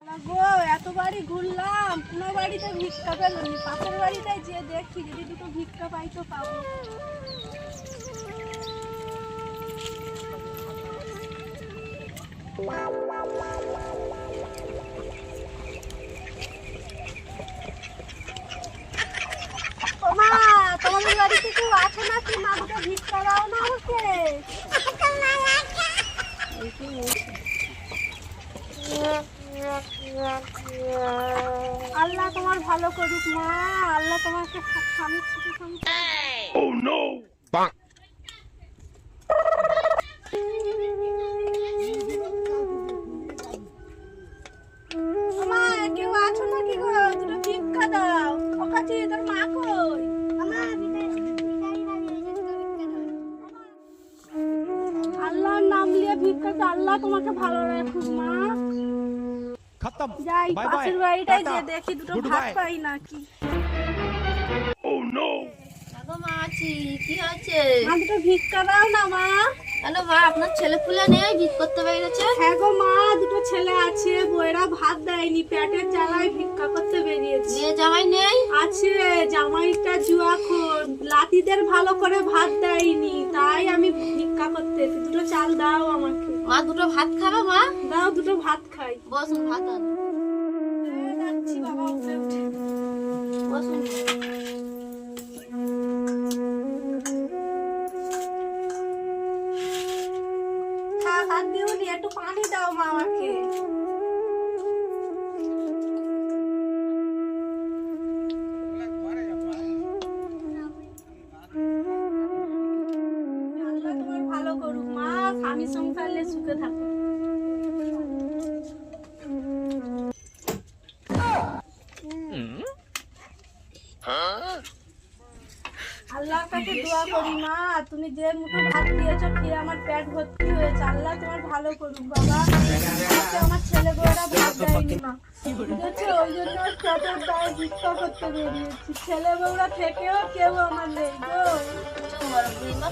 গো এত বাড়ি ঘুরলাম, কোনো বাড়িতে ভিক্ষা পেলাম না। পাশের বাড়িটায় যে দেখছি যদি দুটো ভিক্ষা পাই তো পাবো। মা, তোমাদের বাড়িতে কেউ আছে নাকি? মা, দুটো ভিক্ষা দাও না আমাকে। আল্লাহ তোমার ভালো করুক মা, আল্লাহ তোমাকে স্বামী সুখে সংসার। Oh no! মা, কেউ আছো নাকি গো? দুটো ভিক্ষা দাও। ওকাছি তোর মা কই? আল্লাহর নাম নিয়ে ভিক্ষা দাও, আল্লাহ তোমাকে ভালো রাখুক মা। खत्म যাই बाय পাশের बाय বাড়িটায় যে দেখি দুটো ভাত পাই নাকি। Oh no! আগো মা আছি, কি হয়েছে? মা, দুটো ভিক্ষা দাও না মা। কেন মা, আপনার ছেলে পুলে নেই, ভিক করতে বেরিয়েছে? হ্যাঁ গো মা, দুটো ছেলে আছে, বউয়েরা ভাত দেয়নি, পেটের জ্বালায় ভিক্ষা করতে বেরিয়েছে। মেয়ে জামাই নেই? আছে, জামাইটা জুয়াখোর, লাতিদের ভালো করে ভাত দেয়নি, তাই আমি ভিক্ষা করতে এসেছি। দুটো চাল দাও আমাকে। মা দুটো ভাত খাবে মা? দাও, দুটো ভাত খাই। বসুন ভাত আন। যাচ্ছি বাবা, উঠে উঠে। বসুন। থাক, আর দিওনি, একটু পানি দাও মা আমাকে। আল্লাহ তোমার ভালো করুক মা, স্বামী সংসারে সুখে থাকো। আল্লাহর কাছে দোয়া করি মা, তুমি যে মুঠো ভাত দিয়েছো খেয়ে আমার পেট ভর্তি হয়েছে। আল্লাহ তোমার ভালো করুক বাবা। আজকে আমার ছেলে বউরা ভাত দেয়নি মা, বুঝেছো? ওই জন্য পেটের দায়ে ভিক্ষা করতে বেরিয়েছি। ছেলে বউরা থেকেও কেউ আমার নেই গো। বড় বুড়ি মা